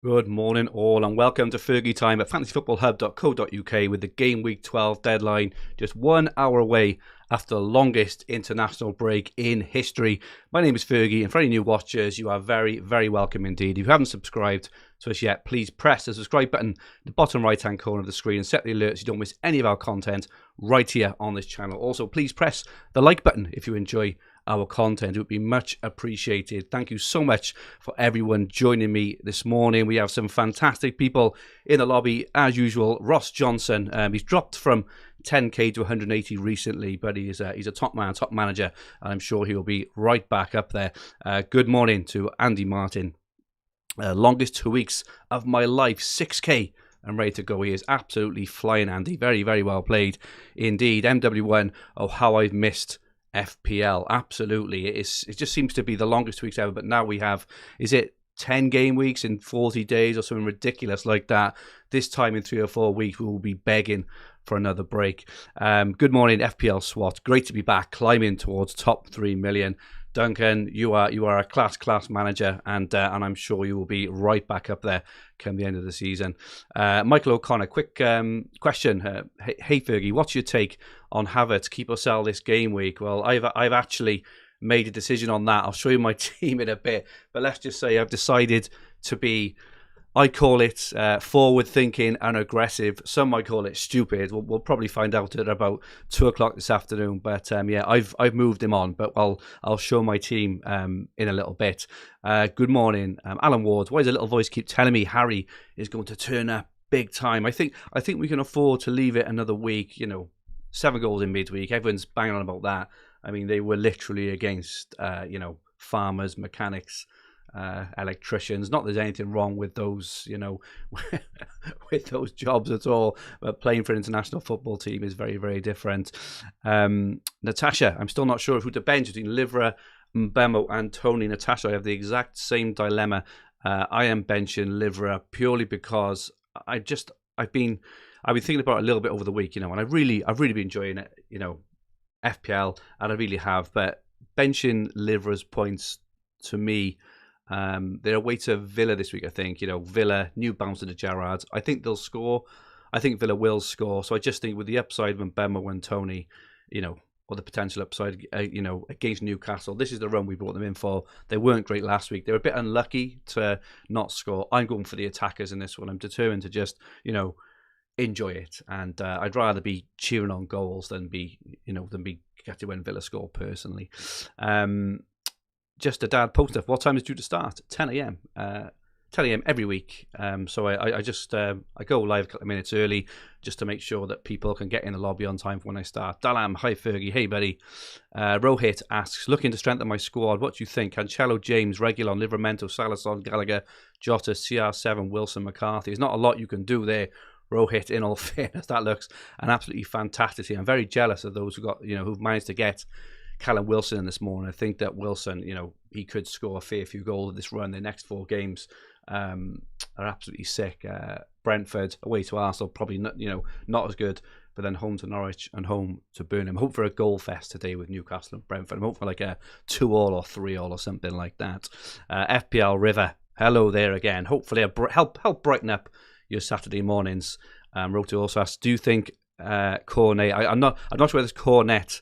Good morning, all, and welcome to Fergie time at fantasyfootballhub.co.uk with the Game Week 12 deadline just 1 hour away after the longest international break in history. My name is Fergie, and for any new watchers, you are very, very welcome indeed. If you haven't subscribed to us yet, please press the subscribe button in the bottom right-hand corner of the screen and set the alerts so you don't miss any of our content right here on this channel. Also, please press the like button if you enjoy our content. It would be much appreciated. Thank you so much for everyone joining me this morning. We have some fantastic people in the lobby as usual. Ross Johnson, he's dropped from 10k to 180 recently, but he's a top man, top manager, and I'm sure he'll be right back up there. Good morning to Andy Martin. Longest 2 weeks of my life, 6k. I'm ready to go. He is absolutely flying, Andy. Very, very well played indeed. MW1, oh, how I've missed FPL. Absolutely. It just seems to be the longest 2 weeks ever, but now we have, is it 10 game weeks in 40 days or something ridiculous like that? This time in 3 or 4 weeks, we will be begging for another break. Good morning, FPL SWAT. Great to be back, climbing towards top 3 million. Duncan, you are a class manager, and I'm sure you will be right back up there come the end of the season. Michael O'Connor, quick question. Hey Fergie, what's your take on Havertz keep or sell this game week? Well, I've actually made a decision on that. I'll show you my team in a bit, but let's just say I've decided to be, I call it forward thinking and aggressive. Some might call it stupid. We'll probably find out at about 2 o'clock this afternoon. But yeah, I've moved him on. But I'll show my team in a little bit. Good morning, Alan Ward. Why does a little voice keep telling me Harry is going to turn up big time? I think we can afford to leave it another week. 7 goals in midweek. Everyone's banging on about that. I mean, they were literally against farmers, mechanics, electricians. Not that there's anything wrong with those, with those jobs at all, but playing for an international football team is very, very different. Natasha, I'm still not sure who to bench between Livra, Mbemo and Tony. Natasha, I have the exact same dilemma. I am benching Livra purely because I've been thinking about it a little bit over the week, and I've really been enjoying it, FPL, and I really have, but benching Livra's points to me, they're away to Villa this week, I think. Villa, new bounce to the Gerrard. I think they'll score. I think Villa will score. So I just think with the upside of Mbemo and Tony, or the potential upside, against Newcastle, this is the run we brought them in for. They weren't great last week. They were a bit unlucky to not score. I'm going for the attackers in this one. I'm determined to just, enjoy it. And I'd rather be cheering on goals than be get to when Villa score personally. Just a dad poster. What time is due to start? 10 a.m. 10 a.m. every week. So I just I go live a couple of minutes early just to make sure that people can get in the lobby on time for when I start. Dalam, hi Fergie, hey buddy. Rohit asks, looking to strengthen my squad, what do you think? Cancelo, James, Reguilon, Livramento, Salazar, Gallagher, Jota, CR7, Wilson, McCarthy. There's not a lot you can do there, Rohit, in all fairness. That looks an absolutely fantastic team. I'm very jealous of those who've managed to get Callum Wilson in this morning. I think that Wilson, he could score a fair few goals this run. The next 4 games are absolutely sick. Brentford away to Arsenal, probably not as good, but then home to Norwich and home to Burnham. Hope for a goal fest today with Newcastle and Brentford. I'm hoping for like a 2-2 or 3-3 or something like that. FPL River, hello there again. Hopefully help brighten up your Saturday mornings. Rota also asks, do you think cornet? I'm not sure whether it's cornet,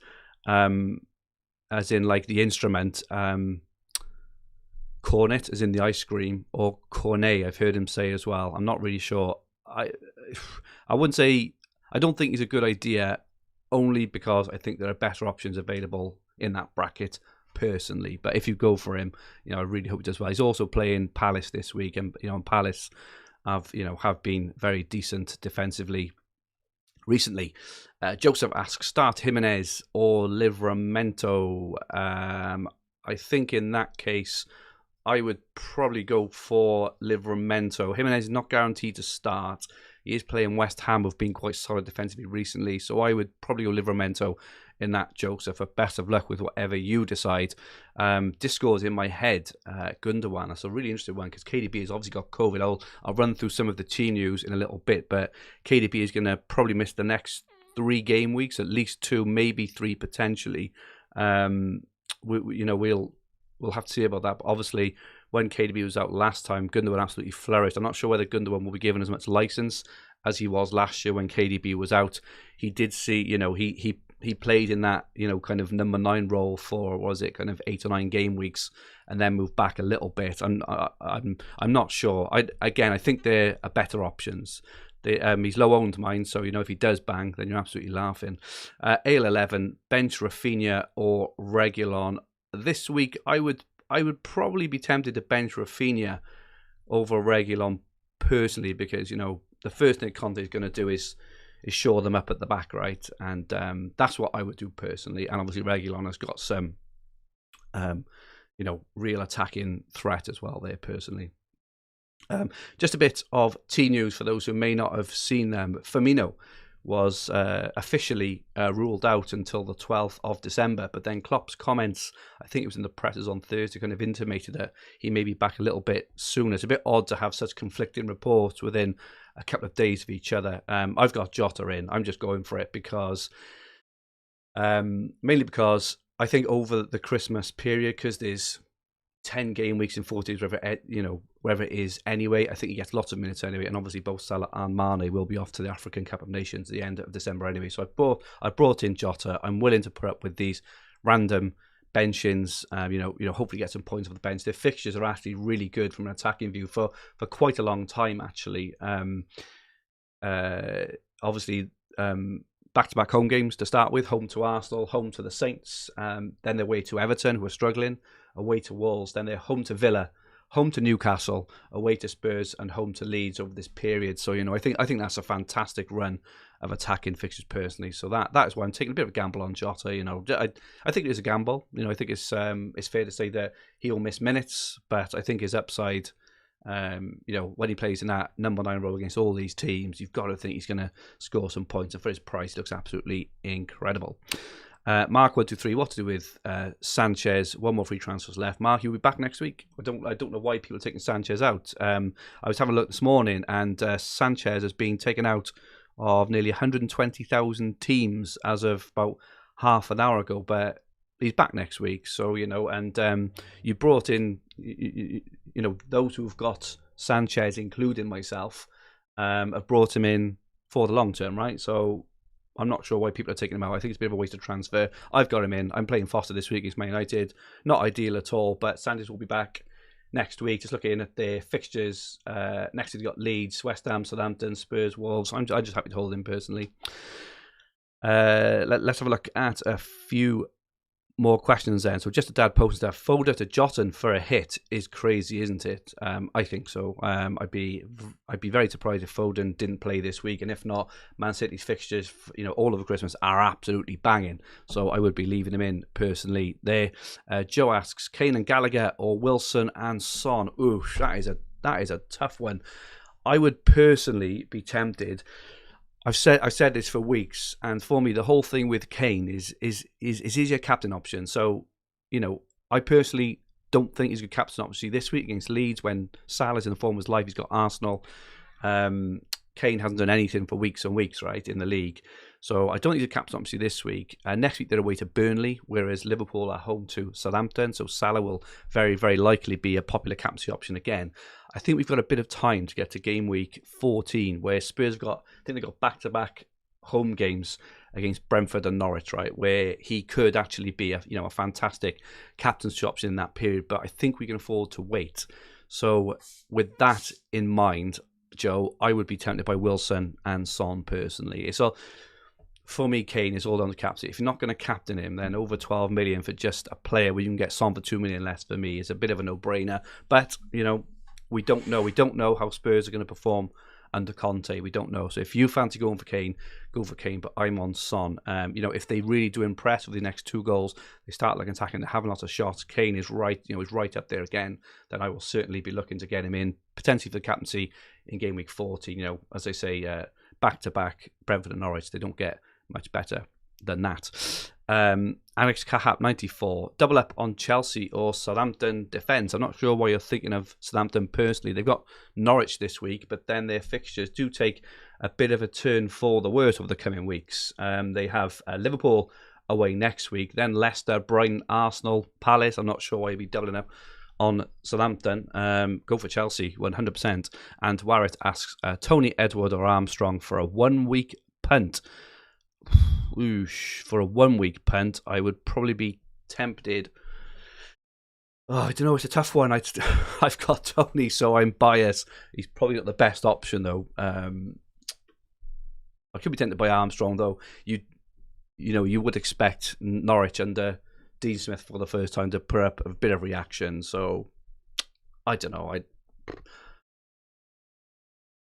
as in like the instrument, cornet as in the ice cream, or cornet, I've heard him say as well. I'm not really sure. I wouldn't say, I don't think it's a good idea, only because I think there are better options available in that bracket personally. But if you go for him, I really hope he does well. He's also playing Palace this week, and Palace have been very decent defensively recently. Joseph asks, start Jimenez or Livramento? I think in that case, I would probably go for Livramento. Jimenez is not guaranteed to start. He is playing West Ham, who've been quite solid defensively recently. So I would probably go Livramento in that, Joseph. But best of luck with whatever you decide. Disco's in my head. Gundogan. That's a really interesting one because KDB has obviously got COVID. I'll run through some of the team news in a little bit. But KDB is going to probably miss the next 3 game weeks, at least 2, maybe 3 potentially. We'll have to see about that. But obviously, when KDB was out last time, Gundogan absolutely flourished. I'm not sure whether Gundogan will be given as much license as he was last year when KDB was out. He did see, he played in that, kind of number 9 role for, was it kind of 8 or 9 game weeks, and then moved back a little bit. I'm not sure. I think there are better options. He's low owned mine, so if he does bang, then you're absolutely laughing. AL11, bench Rafinha or Reguilon. This week, I would probably be tempted to bench Rafinha over Reguilon personally, because the first thing Conte is going to do is shore them up at the back, right? And that's what I would do personally. And obviously Reguilon has got some, real attacking threat as well there personally. Just a bit of team news for those who may not have seen them. Firmino was officially ruled out until the 12th of December, but then Klopp's comments, I think it was in the pressers on Thursday, kind of intimated that he may be back a little bit sooner. It's a bit odd to have such conflicting reports within a couple of days of each other. I've got Jota in. I'm just going for it because, mainly because I think over the Christmas period, because there's 10 game weeks in 40 days, wherever it is anyway, I think he gets lots of minutes anyway, and obviously both Salah and Mane will be off to the African Cup of Nations at the end of December anyway. So I brought in Jota. I'm willing to put up with these random benchings, hopefully get some points off the bench. Their fixtures are actually really good from an attacking view for quite a long time actually. Obviously, back-to-back home games to start with, home to Arsenal, home to the Saints, then they're away to Everton, who are struggling, away to Wolves, then they're home to Villa, home to Newcastle, away to Spurs, and home to Leeds over this period. So, I think that's a fantastic run of attacking fixtures personally. So that is why I'm taking a bit of a gamble on Jota. I think it is a gamble. I think it's fair to say that he'll miss minutes, but I think his upside, when he plays in that number 9 role against all these teams, you've got to think he's going to score some points. And for his price, he looks absolutely incredible. Mark 123, what to do with Sanchez? One more free transfers left. Mark, you'll be back next week. I don't know why people are taking Sanchez out. I was having a look this morning, and Sanchez has been taken out of nearly 120,000 teams as of about half an hour ago. But he's back next week, so and you brought in those who've got Sanchez, including myself, have brought him in for the long term, right? So I'm not sure why people are taking him out. I think it's a bit of a waste of transfer. I've got him in. I'm playing Foster this week against Man United. Not ideal at all, but Sanchez will be back next week. Just looking at their fixtures, next week they've got Leeds, West Ham, Southampton, Spurs, Wolves. I'm just happy to hold him personally. Let's have a look at a few more questions then. So just a dad posted that Foden to Jota for a hit is crazy, isn't it? I think so. I'd be very surprised if Foden didn't play this week, and if not, Man City's fixtures, all over Christmas are absolutely banging. So I would be leaving him in personally there. Joe asks, Kane and Gallagher or Wilson and Son? Ooh, that is a tough one. I would personally be tempted. I've said this for weeks, and for me, the whole thing with Kane is he your captain option? So, I personally don't think he's a good captain option this week against Leeds when Salah's in the form of his life. He's got Arsenal. Kane hasn't done anything for weeks and weeks, right, in the league. So I don't think he's a captain option this week. Next week they're away to Burnley, whereas Liverpool are home to Southampton. So Salah will very, very likely be a popular captaincy option again. I think we've got a bit of time to get to game week 14, where Spurs have got, I think they've got back-to-back home games against Brentford and Norwich, right, where he could actually be a fantastic captaincy option in that period. But I think we can afford to wait. So with that in mind, Joe, I would be tempted by Wilson and Son personally. So for me, Kane is all on the captain. If you're not going to captain him, then over 12 million for just a player where you can get Son for 2 million less, for me is a bit of a no-brainer. But we don't know. We don't know how Spurs are going to perform under Conte. We don't know. So if you fancy going for Kane, go for Kane. But I'm on Son. If they really do impress with the next 2 goals, they start attacking, they're having lots of shots. Kane is right, is right up there again. Then I will certainly be looking to get him in, potentially for the captaincy in game week 40. As I say, back to back Brentford and Norwich, they don't get much better than that. Alex Kahap 94, double up on Chelsea or Southampton defence. I'm not sure why you're thinking of Southampton personally. They've got Norwich this week, but then their fixtures do take a bit of a turn for the worse over the coming weeks. They have Liverpool away next week, then Leicester, Brighton, Arsenal, Palace. I'm not sure why you'd be doubling up on Southampton. Go for Chelsea, 100%. And Warrett asks, Tony, Edward or Armstrong for a 1 week punt? Oosh, for a 1 week punt, I would probably be tempted. Oh, I don't know. It's a tough one. I've got Tony, so I'm biased. He's probably not the best option, though. I could be tempted by Armstrong, though. You would expect Norwich under Dean Smith for the first time to put up a bit of reaction. So I don't know.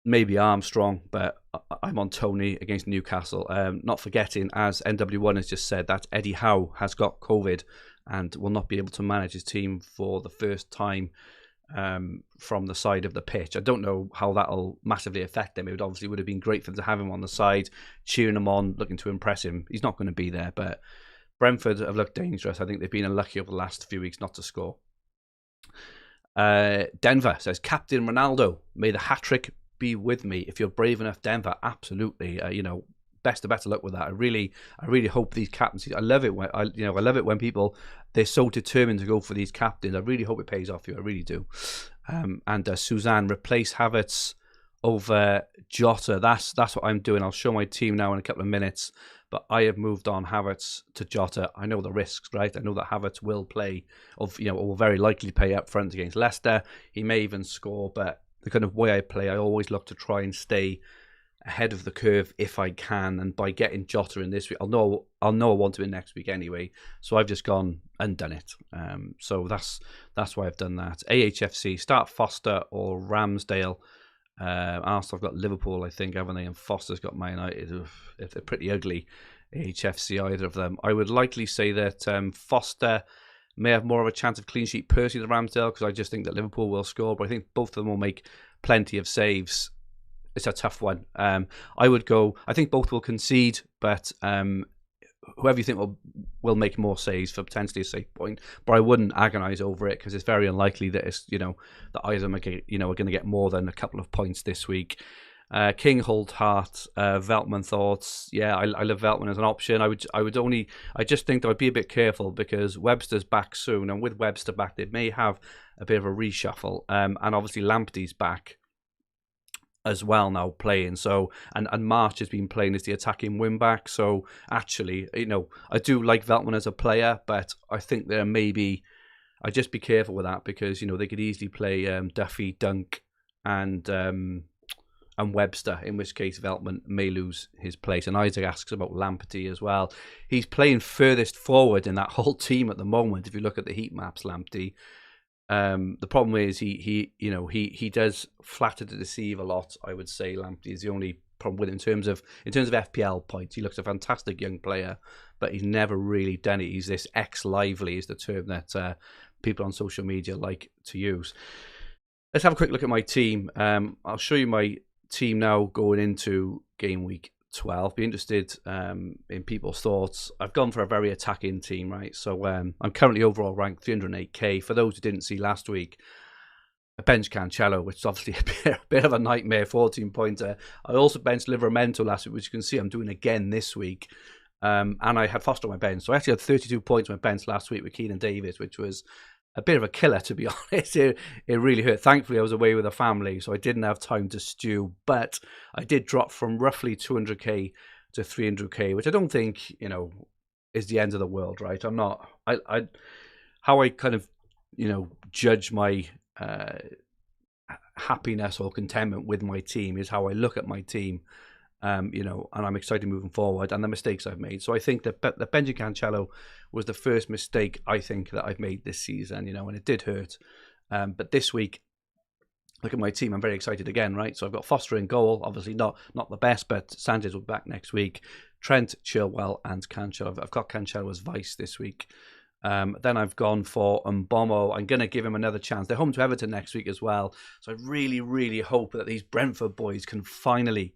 Maybe Armstrong, but I'm on Tony against Newcastle. Not forgetting, as NW1 has just said, that Eddie Howe has got COVID and will not be able to manage his team for the first time from the side of the pitch. I don't know how that'll massively affect him. It would have been great for them to have him on the side, cheering him on, looking to impress him. He's not going to be there, but Brentford have looked dangerous. I think they've been unlucky over the last few weeks not to score. Denver says, Captain Ronaldo, may the hat-trick be with me. If you're brave enough, Denver, absolutely. Best of better luck with that. I really hope these captaincies. I love it when people, they're so determined to go for these captains. I really hope it pays off for you. I really do. And Suzanne, replace Havertz over Jota. That's what I'm doing. I'll show my team now in a couple of minutes. But I have moved on Havertz to Jota. I know the risks, right? I know that Havertz will play, or will very likely play up front against Leicester. He may even score, but the kind of way I play, I always look to try and stay ahead of the curve if I can, and by getting Jota in this week, I'll know I want him in next week anyway. So I've just gone and done it. So that's why I've done that. AHFC, start Foster or Ramsdale. Arsenal have got Liverpool, I think, haven't they? And Foster's got Man United. If they're pretty ugly, AHFC, either of them. I would likely say that Foster may have more of a chance of clean sheet personally than Ramsdale, because I just think that Liverpool will score, but I think both of them will make plenty of saves. It's a tough one. I think both will concede, but whoever you think will make more saves for potentially a safe point. But I wouldn't agonise over it, because it's very unlikely that that either of them are going to get more than a couple of points this week. King Holdhart, Veltman thoughts. Yeah, I love Veltman as an option. I just think that I'd be a bit careful, because Webster's back soon, and with Webster back, they may have a bit of a reshuffle. And obviously Lamptey's back as well now playing. So and March has been playing as the attacking wing back. So actually, I do like Veltman as a player, but I think there maybe I'd just be careful with that, because they could easily play Duffy, Dunk, and Webster, in which case Veltman may lose his place. And Isaac asks about Lamptey as well. He's playing furthest forward in that whole team at the moment. If you look at the heat maps, Lamptey. The problem is he does flatter to deceive a lot. I would say Lamptey is the only problem with it in terms of FPL points. He looks a fantastic young player, but he's never really done it. He's this ex-lively is the term that people on social media like to use. Let's have a quick look at my team. I'll show you my team now going into game week 12. Be interested in people's thoughts. I've gone for a very attacking team, right? So I'm currently overall ranked 308k. For those who didn't see last week, I benched Cancelo, which is obviously a bit of a nightmare 14-pointer. I also benched Livramento last week, which you can see I'm doing again this week. And I had Foster on my bench. So I actually had 32 points on my bench last week with Keenan Davis, which was a bit of a killer, to be honest. It really hurt. Thankfully, I was away with a family, so I didn't have time to stew. But I did drop from roughly 200k to 300k, which I don't think, is the end of the world, right? I'm not. How I kind of, judge my happiness or contentment with my team is how I look at my team. And I'm excited moving forward, and the mistakes I've made. So I think that the benching Cancelo was the first mistake I think that I've made this season, and it did hurt. But this week, look at my team. I'm very excited again, right? So I've got Foster in goal, obviously not the best, but Sanchez will be back next week. Trent, Chilwell, and Cancelo. I've got Cancelo as vice this week. Then I've gone for Mbomo. I'm going to give him another chance. They're home to Everton next week as well. So I really, really hope that these Brentford boys can finally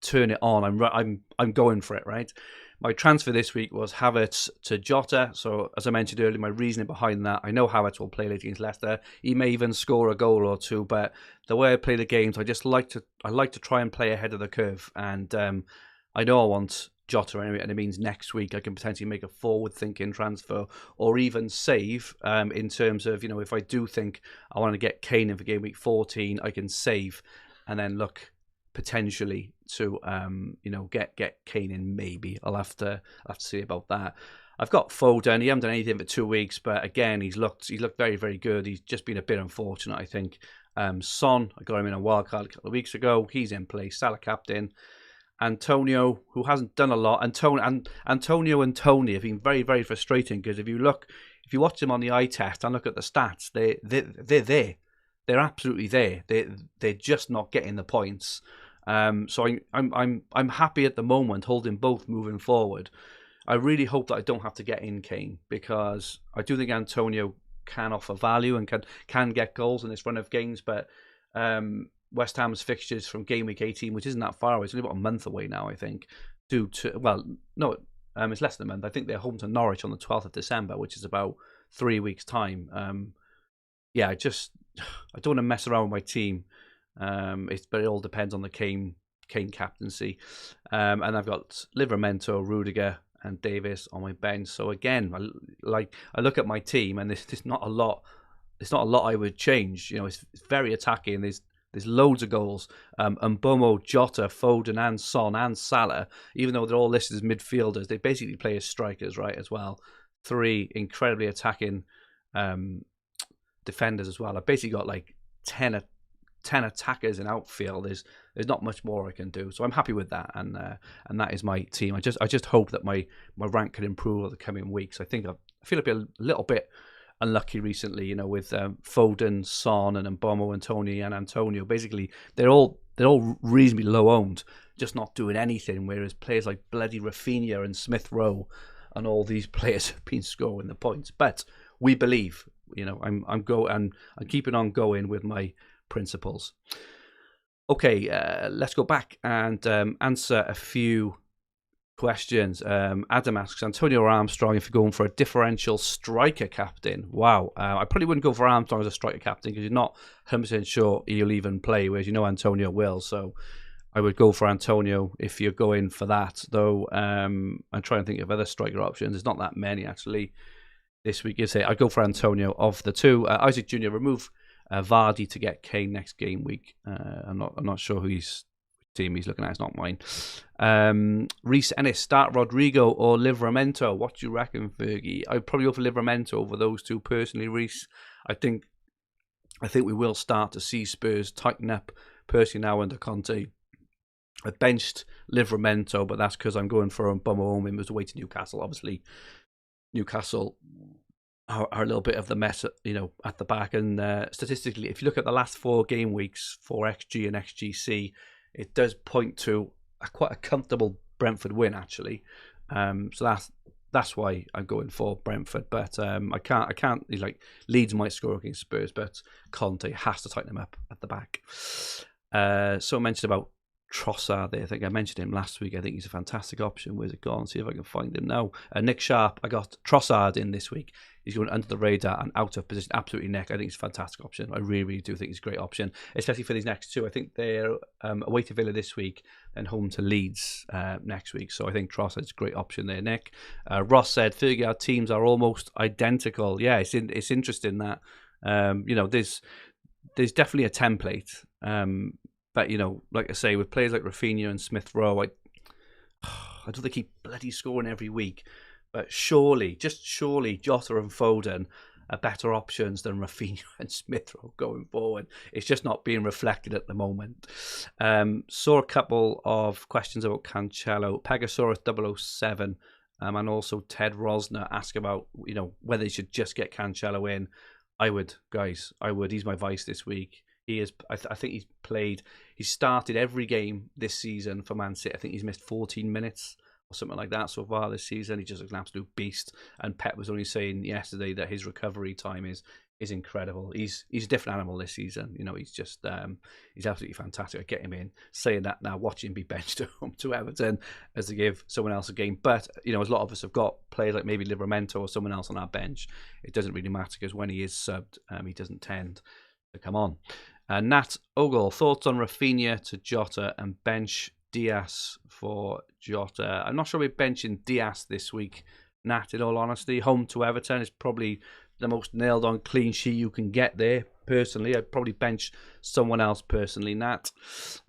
turn it on. I'm going for it, right? My transfer this week was Havertz to Jota. So as I mentioned earlier, my reasoning behind that, I know Havertz will play late against Leicester. He may even score a goal or two, but the way I play the games, I like to try and play ahead of the curve. And I know I want Jota anyway, and it means next week I can potentially make a forward-thinking transfer or even save in terms of, if I do think I want to get Kane in for game week 14, I can save and then look potentially to get Kane in. Maybe I'll have to see about that. I've got Foden. He hasn't done anything for 2 weeks, but again, he's looked very, very good. He's just been a bit unfortunate, I think. Son, I got him in a wildcard a couple of weeks ago. He's in place. Salah captain. Antonio, who hasn't done a lot. Antonio and Tony have been very, very frustrating because if you watch them on the eye test and look at the stats, they're there. They're absolutely there. They're just not getting the points. So I'm happy at the moment, holding both moving forward. I really hope that I don't have to get in Kane because I do think Antonio can offer value and can get goals in this run of games, but West Ham's fixtures from game week 18, which isn't that far away, it's only about a month away now, I think. It's less than a month. I think they're home to Norwich on the 12th of December, which is about 3 weeks' time. I don't want to mess around with my team, but it all depends on the Kane captaincy. And I've got Livramento, Rudiger, and Davis on my bench. So again, I look at my team, and there's not a lot. It's not a lot I would change. It's very attacking. There's loads of goals. Mbomo, Jota, Foden, and Son, and Salah, even though they're all listed as midfielders, they basically play as strikers, right, as well. 3 incredibly attacking defenders as well. I've basically got like 10 attackers in outfield. There's not much more I can do. So I'm happy with that, and that is my team. I just hope that my rank can improve over the coming weeks. I feel a little bit unlucky recently, with Foden, Son, and Mbomo, and Tony, and Antonio. Basically, they're all reasonably low owned, just not doing anything. Whereas players like bloody Rafinha and Smith Rowe and all these players have been scoring the points. But we believe, I'm keeping on going with my principles. Okay, let's go back and answer a few questions. Adam asks, Antonio Armstrong, if you're going for a differential striker captain. Wow. I probably wouldn't go for Armstrong as a striker captain because you're not 100% sure he'll even play, whereas Antonio will. So I would go for Antonio if you're going for that. Though I'm trying to think of other striker options. There's not that many, actually, this week. I'd go for Antonio of the two. Isaac Jr., remove Vardy to get Kane next game week. I'm not sure whose team he's looking at. It's not mine. Reece Ennis, start Rodrigo or Livramento. What do you reckon, Fergie? I'd probably go for Livramento over those two personally, Reece. I think we will start to see Spurs tighten up personally now under Conte. I benched Livramento, but that's because I'm going for Bowen. It was away to Newcastle. Obviously, Newcastle are a little bit of the mess, at the back. And statistically, if you look at the last 4 game weeks for XG and XGC, it does point to quite a comfortable Brentford win, actually. So that's why I'm going for Brentford. But I can't. Leeds might score against Spurs, but Conte has to tighten them up at the back. So I mentioned about Trossard there. I think I mentioned him last week. I think he's a fantastic option. Where's it gone? See if I can find him now. Nick Sharp, I got Trossard in this week. He's going under the radar and out of position. Absolutely, Nick. I think he's a fantastic option. I really, really do think he's a great option, especially for these next 2. I think they're away to Villa this week and home to Leeds next week. So I think Trossard's a great option there, Nick. Ross said, Fergie, our teams are almost identical. Yeah, it's interesting that, there's definitely a template. But, like I say, with players like Rafinha and Smith Rowe, I don't think he bloody scoring every week. But surely, Jota and Foden are better options than Rafinha and Smith Rowe going forward. It's just not being reflected at the moment. Saw a couple of questions about Cancelo. Pegasaurus 007 and also Ted Rosner ask about, whether they should just get Cancelo in. I would. He's my vice this week. He is. I think he's started every game this season for Man City. I think he's missed 14 minutes or something like that so far this season. He's just an absolute beast. And Pep was only saying yesterday that his recovery time is incredible. He's a different animal this season. He's just he's absolutely fantastic. I get him in. Saying that now, watch him be benched at home to Everton as to give someone else a game. But as a lot of us have got players like maybe Livramento or someone else on our bench, it doesn't really matter because when he is subbed, he doesn't tend to come on. Nat Ogle, thoughts on Rafinha to Jota and bench Diaz for Jota. I'm not sure we're benching Diaz this week, Nat, in all honesty. Home to Everton is probably the most nailed-on clean sheet you can get there. Personally, I'd probably bench someone else personally, Nat.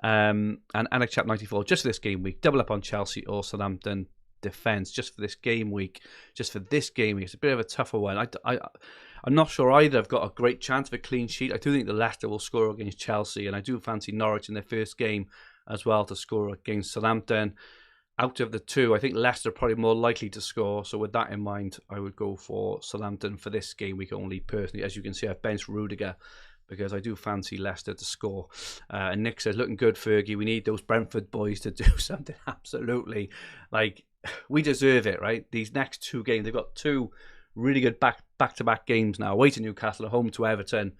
And Annick Chap 94, just for this game week. Double up on Chelsea or Southampton defence, just for this game week. It's a bit of a tougher one. I'm not sure either have got a great chance of a clean sheet. I do think the Leicester will score against Chelsea, and I do fancy Norwich in their first game as well to score against Southampton. Out of the two, I think Leicester are probably more likely to score. So with that in mind, I would go for Southampton for this game week only, personally. As you can see, I've benched Rudiger because I do fancy Leicester to score. And Nick says, looking good, Fergie. We need those Brentford boys to do something. Absolutely. Like, we deserve it, right? These next two games, they've got two really good back-to-back games now. Away to Newcastle, home to Everton.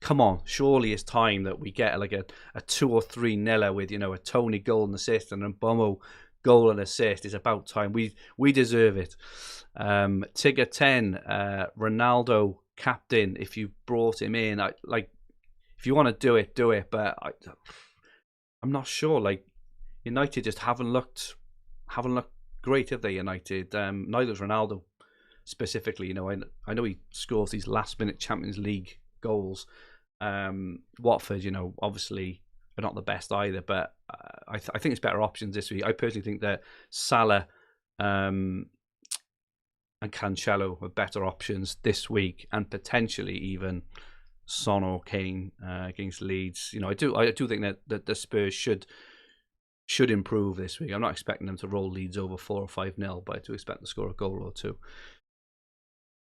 Come on, surely it's time that we get like a 2 or 3 niller with, you know, a Tony goal and assist and a Bomo goal and assist. It's about time. We deserve it. Tigger 10, Ronaldo captain. If you brought him in, if you want to do it. But I'm not sure. Like, United just haven't looked great, have they? United. Neither's Ronaldo specifically. You know, I know he scores these last-minute Champions League goals. Watford, you know, obviously are not the best either, but I think it's better options this week. I personally think that Salah and Cancelo are better options this week, and potentially even Son or Kane against Leeds. You know, I do think that the Spurs should improve this week. I'm not expecting them to roll Leeds over 4 or 5-0, but I do expect to score a goal or two.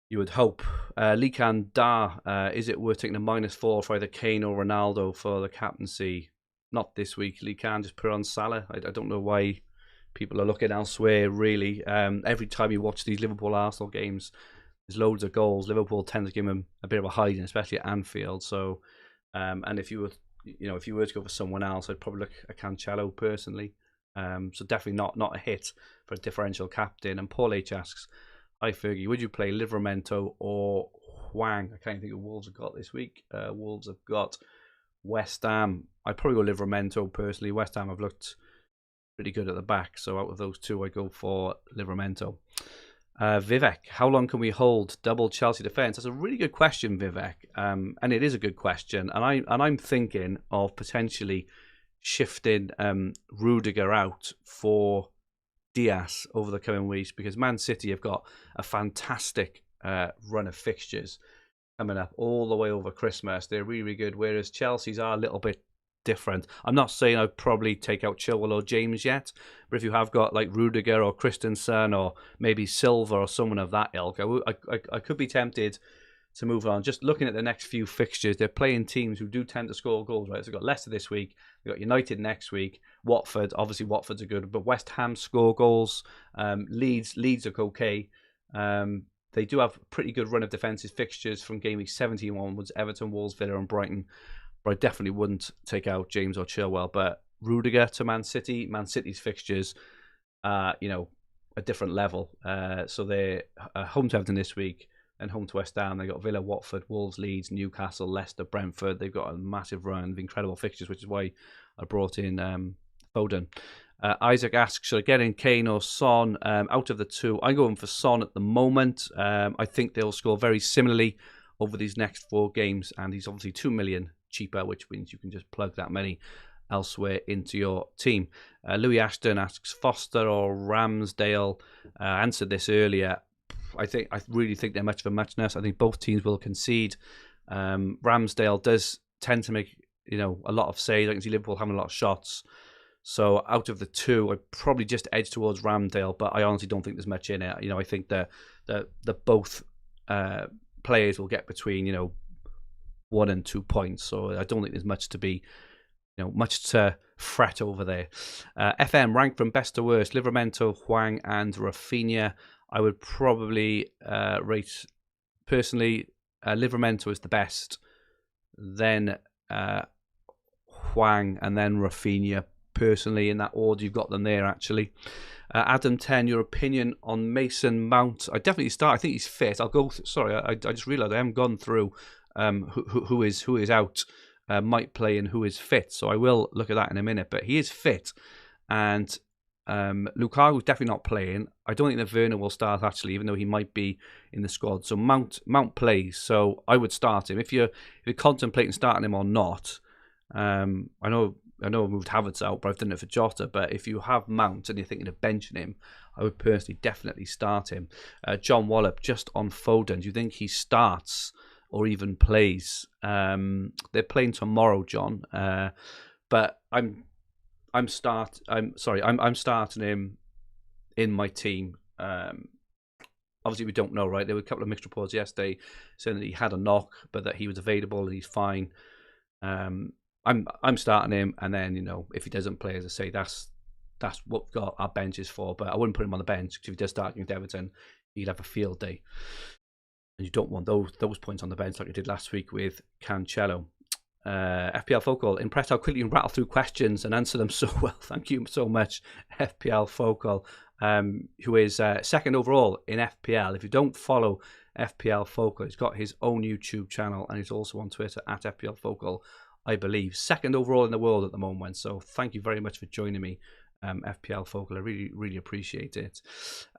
You would hope. Likan Da, is it worth taking a -4 for either Kane or Ronaldo for the captaincy? Not this week. Likan, just put on Salah. I don't know why people are looking elsewhere, really. Every time you watch these Liverpool-Arsenal games, there's loads of goals. Liverpool tend to give them a bit of a hiding, especially at Anfield. So, and if you were to go for someone else, I'd probably look at Cancelo personally. So definitely not a hit for a differential captain. And Paul H asks, hi Fergie, would you play Livramento or Hwang? I can't think of Wolves have got this week. Wolves have got West Ham. I'd probably go Livramento personally. West Ham have looked pretty good at the back. So out of those two, I go for Livramento. Vivek, how long can we hold double Chelsea defence? That's a really good question, Vivek. And it is a good question. And I'm thinking of potentially shifting Rudiger out for Diaz over the coming weeks, because Man City have got a fantastic run of fixtures coming up all the way over Christmas. They're really, really good, whereas Chelsea's are a little bit different. I'm not saying I'd probably take out Chilwell or James yet, but if you have got like Rudiger or Christensen or maybe Silva or someone of that ilk, I could be tempted to move on. Just looking at the next few fixtures, they're playing teams who do tend to score goals, right? So they've got Leicester this week, they've got United next week, Watford, obviously Watford's are good, but West Ham score goals, Leeds are okay. They do have a pretty good run of defensive fixtures from game week 17 onwards, Everton, Wolves, Villa and Brighton, but I definitely wouldn't take out James or Chilwell. But Rudiger to Man City's fixtures, a different level. So they're home to Everton this week, and home to West Ham. They got Villa, Watford, Wolves, Leeds, Newcastle, Leicester, Brentford. They've got a massive run of incredible fixtures, which is why I brought in Foden. Isaac asks, should I get in Kane or Son? Out of the two, I'm going for Son at the moment. I think they'll score very similarly over these next 4 games, and he's obviously 2 million cheaper, which means you can just plug that money elsewhere into your team. Louis Ashton asks, Foster or Ramsdale? Answered this earlier. I really think they're much of a muchness. I think both teams will concede. Ramsdale does tend to make a lot of saves. I can see Liverpool having a lot of shots. So out of the two, I'd probably just edge towards Ramsdale, but I honestly don't think there's much in it. I think that both players will get between 1 and 2 points. So I don't think there's much to be, much to fret over there. FM ranked from best to worst: Livramento, Hwang, and Rafinha. I would probably rate personally Livramento as the best, then Hwang, and then Rafinha. Personally, in that order, you've got them there actually. Adam 10, your opinion on Mason Mount? I definitely start. I think he's fit. I'll go. Sorry, I just realised I haven't gone through who is out, might play, and who is fit. So I will look at that in a minute. But he is fit. And Lukaku's definitely not playing. I don't think that Werner will start, actually, even though he might be in the squad. So Mount plays, so I would start him. If you're contemplating starting him or not, I know I've moved Havertz out, but I've done it for Jota. But if you have Mount and you're thinking of benching him, I would personally definitely start him. John Wallop, just on Foden, do you think he starts or even plays? They're playing tomorrow, John. But I'm starting him in my team. Obviously, we don't know, right? There were a couple of mixed reports yesterday saying that he had a knock, but that he was available and he's fine. I'm starting him, and then if he doesn't play, as I say, that's what we've got our benches for. But I wouldn't put him on the bench because if he does start against Everton, he'd have a field day, and you don't want those points on the bench like you did last week with Cancelo. FPL Focal, impressed how quickly you rattle through questions and answer them so well. Thank you so much, FPL Focal, who is second overall in FPL. If you don't follow FPL Focal, he's got his own YouTube channel and he's also on Twitter at FPL Focal, I believe. Second overall in the world at the moment. So thank you very much for joining me, FPL Focal. I really, really appreciate it.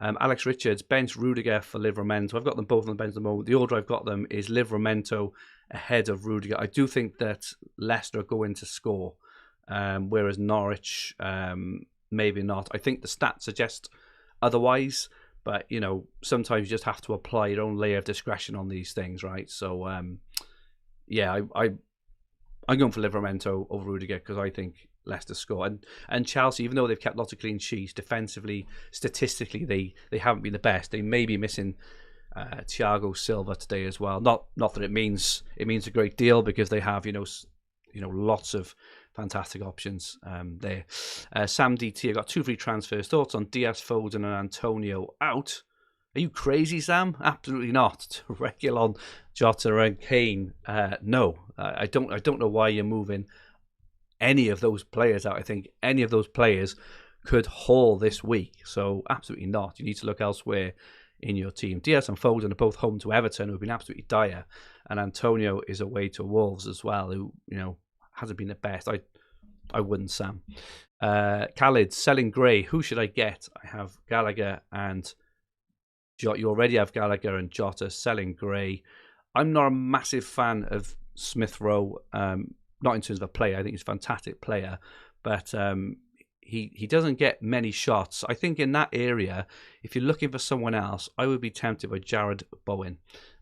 Alex Richards, bench Rudiger for Livramento. I've got them both on the bench at the moment. The order I've got them is Livramento ahead of Rudiger. I do think that Leicester are going to score, whereas Norwich maybe not. I think the stats suggest otherwise, but sometimes you just have to apply your own layer of discretion on these things, right? So I'm going for Livramento over Rudiger because I think Leicester score. And Chelsea, even though they've kept lots of clean sheets, defensively, statistically, they haven't been the best. They may be missing Thiago Silva today as well. Not that it means a great deal because they have lots of fantastic options there. Sam DT, I got 2 free transfers. Thoughts on Diaz, Foden, and Antonio out? Are you crazy, Sam? Absolutely not. Reguilon, Jota, and Kane. No, I don't know why you're moving any of those players out. I think any of those players could haul this week. So absolutely not. You need to look elsewhere in your team. Diaz and Foden are both home to Everton, who've been absolutely dire, and Antonio is away to Wolves as well, who hasn't been the best. I wouldn't, Sam. Khalid, selling Gray. Who should I get? I have Gallagher and Jota. You already have Gallagher and Jota. Selling Gray. I'm not a massive fan of Smith Rowe. Not in terms of a player. I think he's a fantastic player, but he doesn't get many shots. I think in that area, if you're looking for someone else, I would be tempted by Jared Bowen.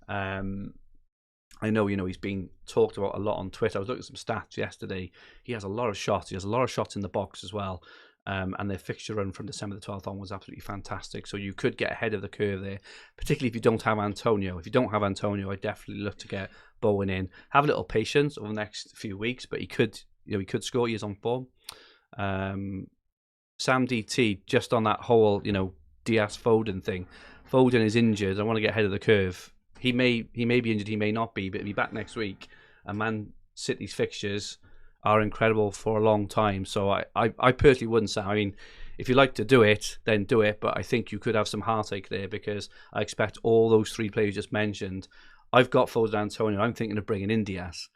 I know, he's been talked about a lot on Twitter. I was looking at some stats yesterday. He has a lot of shots. He has a lot of shots in the box as well. And their fixture run from December the 12th on was absolutely fantastic. So you could get ahead of the curve there, particularly if you don't have Antonio. If you don't have Antonio, I definitely look to get Bowen in. Have a little patience over the next few weeks, but he could score. He is on form. Sam DT, just on that whole, Diaz Foden thing. Foden is injured. I want to get ahead of the curve. He may be injured, he may not be, but he'll be back next week. And Man City's fixtures are incredible for a long time. So I personally wouldn't say. I mean, if you like to do it, then do it. But I think you could have some heartache there because I expect all those 3 players you just mentioned. I've got Foden and Antonio. I'm thinking of bringing in Diaz.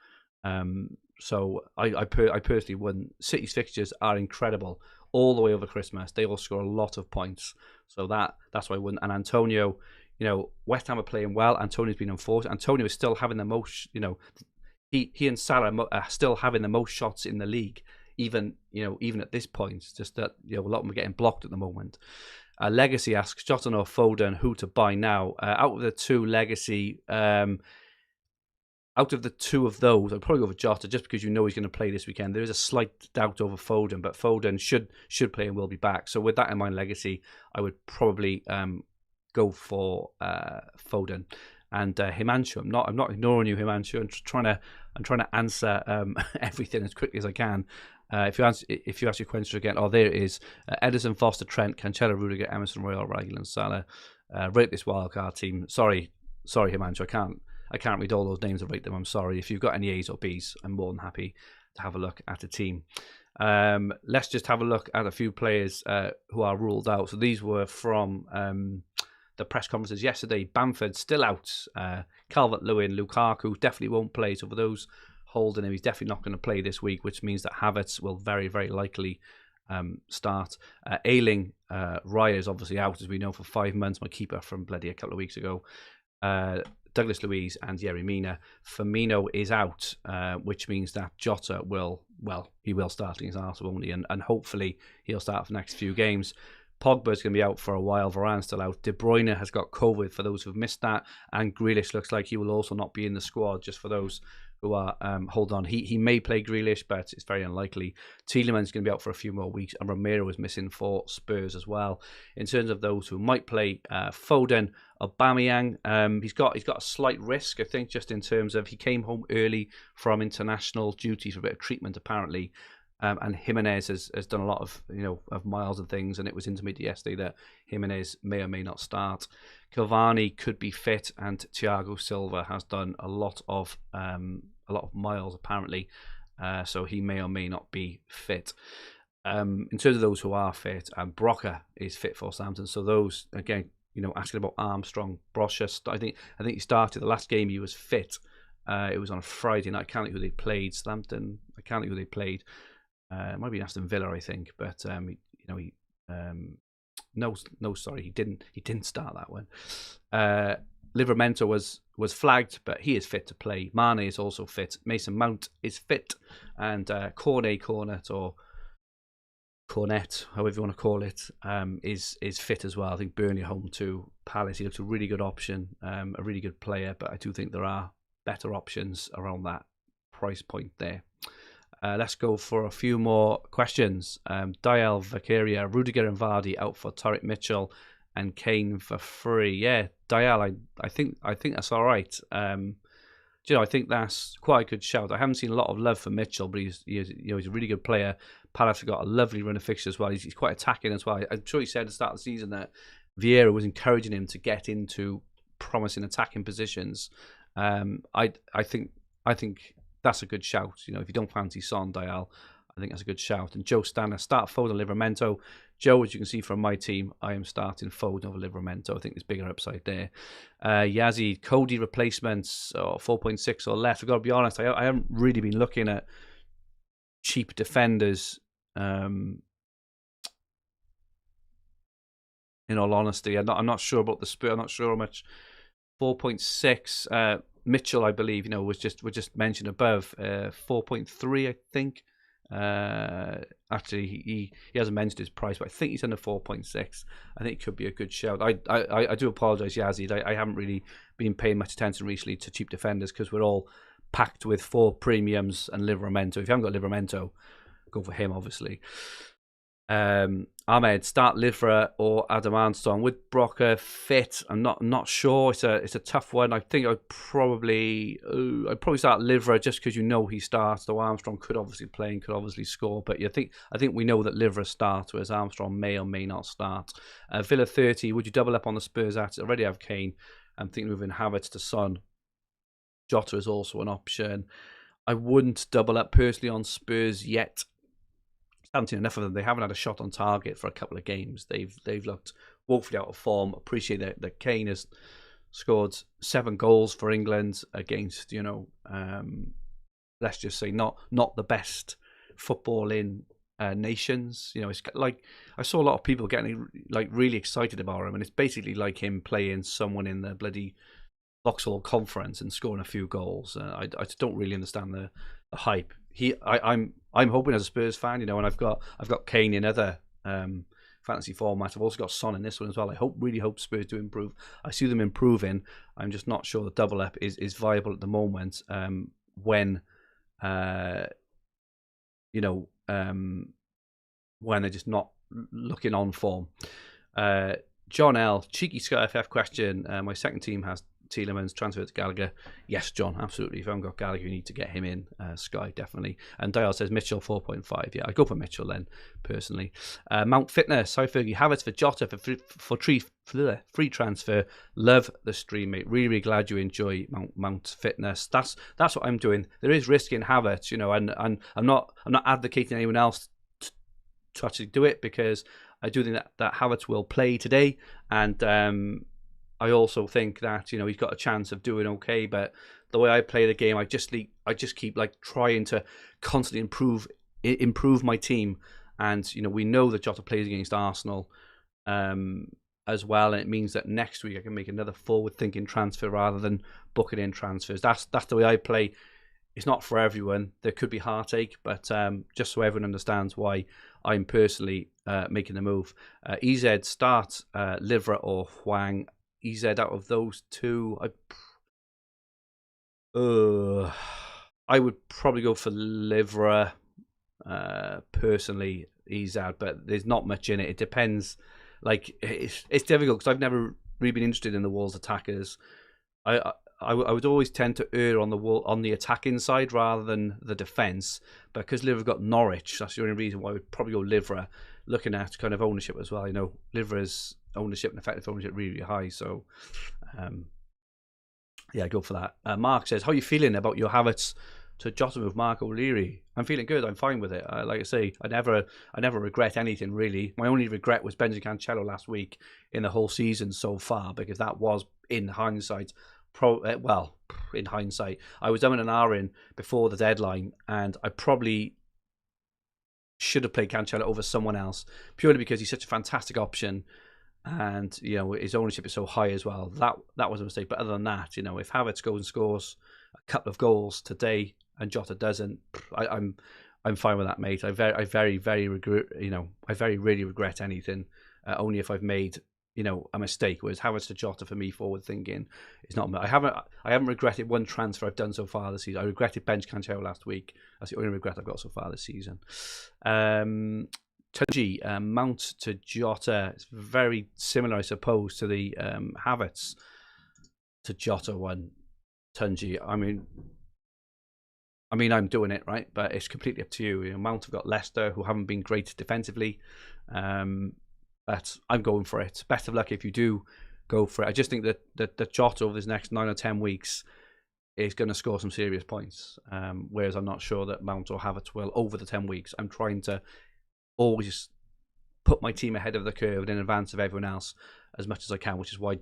So I personally wouldn't. City's fixtures are incredible all the way over Christmas. They all score a lot of points. So that's why I wouldn't. And Antonio, West Ham are playing well. Antonio's been enforced. Antonio is still having the most, he and Salah are still having the most shots in the league, even at this point. It's just that a lot of them are getting blocked at the moment. Legacy asks Jota or Foden who to buy now. Out of the 2 Legacy, out of the 2 of those, I'd probably go for Jota just because he's going to play this weekend. There is a slight doubt over Foden, but Foden should play and will be back. So with that in mind, Legacy, I would probably go for Foden. And Himanshu, I'm not ignoring you, Himanshu. I'm trying to answer everything as quickly as I can. If you ask your question again, there it is. Ederson, Foster, Trent, Cancelo, Rudiger, Emerson, Royal, Reguilon, Salah. Rate this wildcard team. Sorry, Himanshu. I can't read all those names and rate them. I'm sorry. If you've got any A's or B's, I'm more than happy to have a look at a team. Let's just have a look at a few players who are ruled out. So these were from the press conferences yesterday. Bamford still out. Calvert-Lewin, Lukaku definitely won't play. So for those holding him, he's definitely not going to play this week, which means that Havertz will very, very likely start. Ailing Raya is obviously out, as we know, for 5 months. My keeper from bloody a couple of weeks ago. Douglas Luiz and Yerry Mina. Firmino is out, which means that Jota will start against Arsenal, won't he? And hopefully he'll start for the next few games. Pogba's going to be out for a while. Varane's still out. De Bruyne has got COVID, for those who've missed that. And Grealish looks like he will also not be in the squad, just for those who are, hold on. He may play Grealish, but it's very unlikely. Tielemans going to be out for a few more weeks. And Romero is missing for Spurs as well. In terms of those who might play, Foden, Aubameyang, he's got a slight risk, I think, just in terms of he came home early from international duty for a bit of treatment, apparently. And Jimenez has done a lot of of miles and things, and it was intimated yesterday that Jimenez may or may not start. Cavani could be fit, and Thiago Silva has done a lot of miles apparently, so he may or may not be fit. In terms of those who are fit, Broca is fit for Southampton. So those again, asking about Armstrong, Broca, I think he started the last game. He was fit. It was on a Friday night. I can't think who they played. Southampton. I can't think who they played. It might have been Aston Villa, I think, but he didn't start that one. Livramento was flagged, but he is fit to play. Mane is also fit. Mason Mount is fit, and Cornet, however you want to call it, is fit as well. I think Burnley home to Palace. He looks a really good option, a really good player, but I do think there are better options around that price point there. Let's go for a few more questions. Dial Vacaria, Rudiger and Vardy out for Tariq Mitchell and Kane for free. Yeah, Dial, I think that's all right. I think that's quite a good shout. I haven't seen a lot of love for Mitchell, but he's a really good player. Palace have got a lovely run of fixtures as well. He's quite attacking as well. I'm sure he said at the start of the season that Vieira was encouraging him to get into promising attacking positions. I think that's a good shout. If you don't fancy Son, Dial, I think that's a good shout. And Joe Stanner, start Foden over Livramento. Joe, as you can see from my team, I am starting Foden over Livramento. I think there's bigger upside there. Yazzie, Cody replacements, 4.6 or less. I've got to be honest, I haven't really been looking at cheap defenders. In all honesty, I'm not sure about the Spurs. I'm not sure how much 4.6. Mitchell, I believe, was just mentioned above, 4.3, I think. Actually, he hasn't mentioned his price, but I think he's under 4.6. I think it could be a good shout. I do apologise, Yazid. I haven't really been paying much attention recently to cheap defenders because we're all packed with 4 premiums and Livramento. If you haven't got Livramento, go for him, obviously. Ahmed, start Livra or Adam Armstrong with Broca fit. I'm not sure. It's a tough one. I think I'd probably start Livra just because he starts. Though Armstrong could obviously play and could obviously score, but I think we know that Livra starts, whereas Armstrong may or may not start. Villa 30. Would you double up on the Spurs assets? Already have Kane. I'm thinking moving Havertz to Son. Jota is also an option. I wouldn't double up personally on Spurs yet. I haven't seen enough of them. They haven't had a shot on target for a couple of games. They've looked woefully out of form. Appreciate that Kane has scored 7 goals for England against let's just say not the best footballing nations. It's like I saw a lot of people getting really excited about him, and it's basically like him playing someone in the bloody Vauxhall Conference and scoring a few goals. I just don't really understand the hype. I'm hoping as a Spurs fan, and I've got Kane in other fantasy formats. I've also got Son in this one as well. I really hope Spurs do improve. I see them improving. I'm just not sure the double up is viable at the moment. When they're just not looking on form. John L, cheeky Scott FF question. My second team has Tielemans transferred to Gallagher. Yes, John, absolutely. If I haven't got Gallagher, you need to get him in. Sky, definitely. And Dial says Mitchell 4.5. Yeah, I'd go for Mitchell then, personally. Mount Fitness, sorry, Fergie. Havertz for Jota for free transfer. Love the stream, mate. Really, really glad you enjoy Mount Fitness. That's what I'm doing. There is risk in Havertz, and I'm not advocating anyone else to actually do it, because I do think that Havertz will play today, and I also think that he's got a chance of doing okay. But the way I play the game, I just keep trying to constantly improve my team, And, we know that Jota plays against Arsenal as well. And it means that next week I can make another forward-thinking transfer rather than booking in transfers. That's the way I play. It's not for everyone. There could be heartache, but just so everyone understands why I'm personally making the move. EZ start Livra or Hwang. EZ out of those two, I would probably go for Livra personally. EZ out, but there's not much in it. It depends. Like it's difficult because I've never really been interested in the Wolves attackers. I would always tend to err on the attacking side rather than the defence. But because Livra got Norwich, that's the only reason why I would probably go Livra. Looking at kind of ownership as well, Livra's ownership and effective ownership really high. So, yeah, go for that. Mark says, "How are you feeling about your Havertz to Jota move, Mark O'Leary?" I'm feeling good. I'm fine with it. Like I say, I never regret anything really. My only regret was benching Cancelo last week in the whole season so far, because that was, in hindsight, in hindsight, I was doing an hour in before the deadline, and I probably should have played Cancelo over someone else purely because he's such a fantastic option, and his ownership is so high as well. That was a mistake. But other than that, if Havertz goes and scores a couple of goals today and Jota doesn't, I'm fine with that, mate. I very regret. I very rarely regret anything. Only if I've made a mistake. Whereas Havertz to Jota for me, forward thinking, is not. I haven't regretted one transfer I've done so far this season. I regretted bench Cancelo last week. That's the only regret I've got so far this season. Tunji, Mount to Jota. It's very similar, I suppose, to the Havertz to Jota one. Tunji, I mean, I'm doing it, right? But it's completely up to you. Mount have got Leicester, who haven't been great defensively. But I'm going for it. Best of luck if you do go for it. I just think that Jota over this next 9 or 10 weeks is going to score some serious points. Whereas I'm not sure that Mount or Havertz will over the 10 weeks. I'm trying to always put my team ahead of the curve and in advance of everyone else as much as I can, which is why,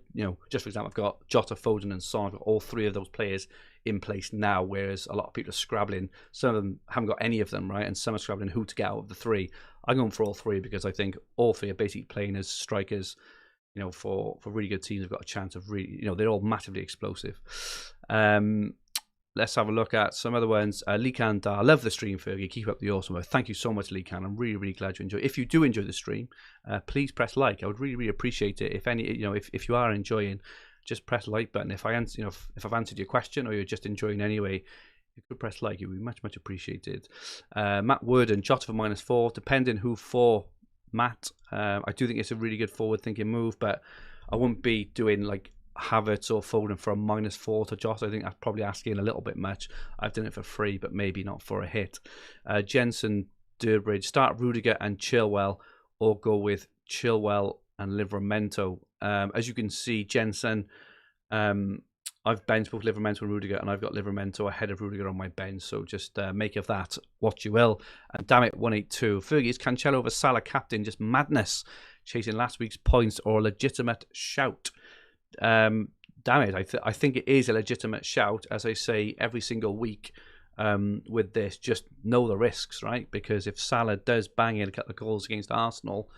just for example, I've got Jota, Foden and Son. I've got all three of those players in place now, whereas a lot of people are scrabbling. Some of them haven't got any of them, right? And some are scrabbling who to get out of the three. I'm going for all three because I think all three are basically playing as strikers, for really good teams. Have got a chance of really, they're all massively explosive. Let's have a look at some other ones. Lee Can Dar, love the stream, Fergie. Keep up the awesome work. Thank you so much, Lee Can. I'm really, really glad you enjoy it. If you do enjoy the stream, please press like. I would really, really appreciate it. If you are enjoying, just press the like button. If I've answered your question or you're just enjoying anyway, you could press like. It would be much, much appreciated. Matt Worden, Jota for -4, depending who for. Matt, I do think it's a really good forward-thinking move, but I wouldn't be doing like Havertz or Foden for a -4 to Jota. I think that's probably asking a little bit much. I've done it for free, but maybe not for a hit. Jensen Durbridge, start Rudiger and Chilwell, or go with Chilwell and Livramento. As you can see, Jensen, I've benched both Livramento and Rudiger, and I've got Livramento ahead of Rudiger on my bench. So just make of that what you will. And damn it, 182. Fergie, is Cancelo over Salah captain just madness? Chasing last week's points or a legitimate shout? Damn it, I think it is a legitimate shout. As I say every single week with this, just know the risks, right? Because if Salah does bang in a couple of goals against Arsenal,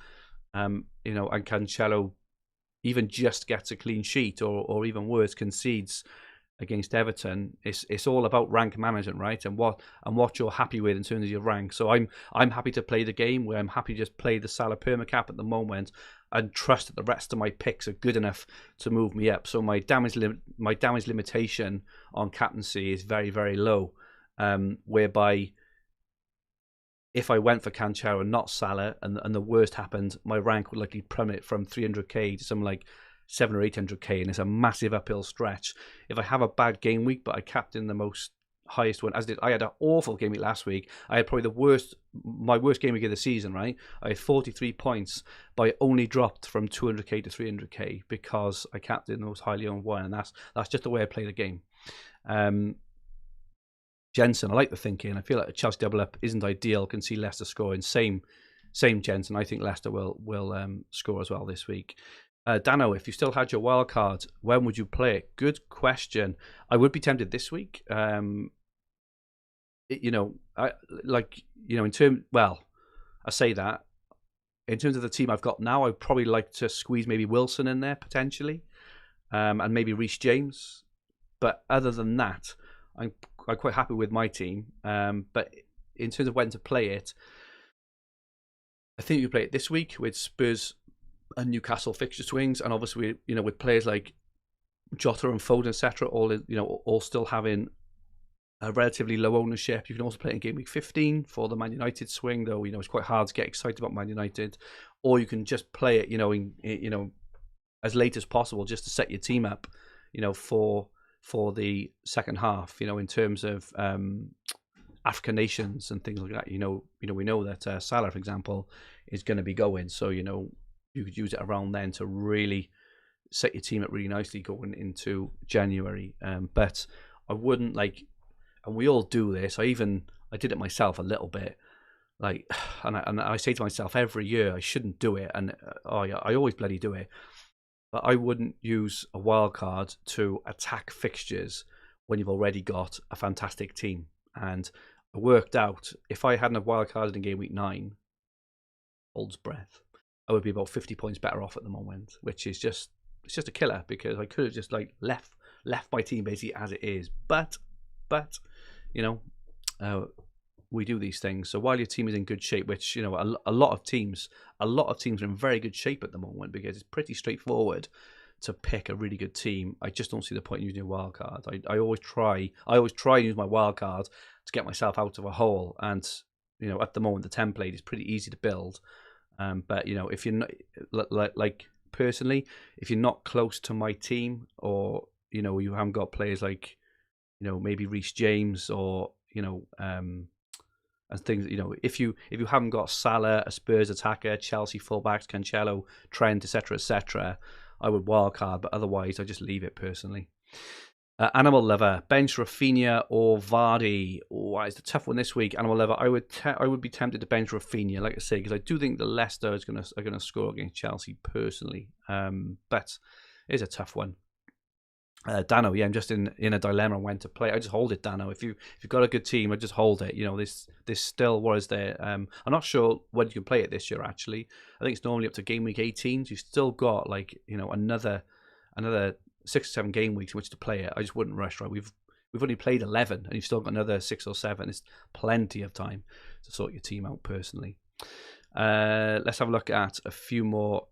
and Cancelo even just gets a clean sheet or even worse, concedes against Everton, it's all about rank management, right? And what you're happy with in terms of your rank. So I'm happy to play the game where I'm happy to just play the Salah permacap at the moment and trust that the rest of my picks are good enough to move me up. So my damage limitation on captaincy is very, very low, whereby if I went for Cancelo and not Salah, and the worst happened, my rank would likely plummet from 300k to something like 700 or 800k, and it's a massive uphill stretch. If I have a bad game week, but I captain the highest one, as did I had an awful game week last week. I had probably my worst game week of the season, right? I had 43 points, but I only dropped from 200k to 300k because I captained the most highly owned one, and that's just the way I play the game. Jensen, I like the thinking. I feel like a Chelsea double up isn't ideal. Can see Leicester scoring. Same Jensen. I think Leicester will score as well this week. Dano, if you still had your wild card, when would you play it? Good question. I would be tempted this week. In terms, I say that in terms of the team I've got now, I'd probably like to squeeze maybe Wilson in there potentially, and maybe Reece James. But other than that, I'm quite happy with my team. But in terms of when to play it, I think you play it this week with Spurs and Newcastle fixture swings, and obviously, with players like Jota and Foden, etc., all still having a relatively low ownership. You can also play it in game week 15 for the Man United swing, though. It's quite hard to get excited about Man United, or you can just play it, in as late as possible, just to set your team up, for the second half. In terms of African nations and things like that. We know that Salah, for example, is going to be going, so you could use it around then to really set your team up really nicely going into January. But I wouldn't and we all do this. I did it myself a little bit. And I say to myself every year I shouldn't do it, and I always bloody do it. But I wouldn't use a wild card to attack fixtures when you've already got a fantastic team. And I worked out if I hadn't have wild carded in game week 9, holds breath, I would be about 50 points better off at the moment, which is just a killer, because I could have just left my team basically as it is. But we do these things. So while your team is in good shape, which a lot of teams are in very good shape at the moment, because it's pretty straightforward to pick a really good team. I just don't see the point in using a wild card. I always try and use my wild card to get myself out of a hole. And at the moment the template is pretty easy to build. But if you're not, personally, if you're not close to my team, or you haven't got players like maybe Reece James, or and things, if you haven't got Salah, a Spurs attacker, Chelsea fullbacks, Cancelo, Trent, etc., I would wildcard, but otherwise I just leave it personally. Animal Lover, bench Rafinha or Vardy? Oh, it's a tough one this week. Animal Lover, I would be tempted to bench Rafinha, like I say, because I do think the Leicester are gonna score against Chelsea personally. But it's a tough one. Dano, yeah, I'm just in a dilemma on when to play. I just hold it, Dano. If you've got a good team, I just hold it. This still was there. I'm not sure when you can play it this year. Actually, I think it's normally up to game week 18. So you've still got another 6 or 7 game weeks in which to play it. I just wouldn't rush. Right, we've only played 11, and you've still got another 6 or 7. It's plenty of time to sort your team out personally. Let's have a look at a few more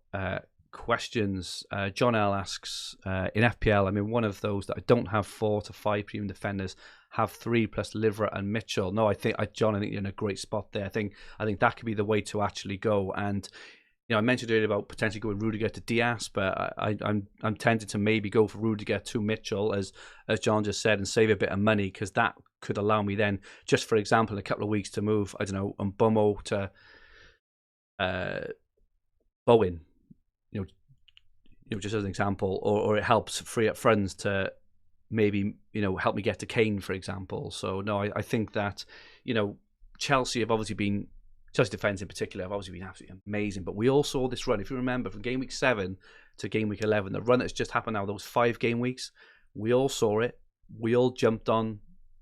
questions. John L asks, in FPL, I'm in one of those that I don't have 4 to 5 premium defenders, have 3 plus Livra and Mitchell. No, John, I think you're in a great spot there. I think that could be the way to actually go. And I mentioned earlier about potentially going Rudiger to Diaz, but I'm tempted to maybe go for Rudiger to Mitchell, as John just said, and save a bit of money, because that could allow me then, just for example, in a couple of weeks to move, I don't know, Mbomo to Bowen. Just as an example, or it helps free up funds to maybe help me get to Kane, for example. So no, I think that Chelsea defence in particular have obviously been absolutely amazing. But we all saw this run, if you remember, from game week 7 to game week 11, the run that's just happened now, those 5 game weeks, we all saw it. We all jumped on,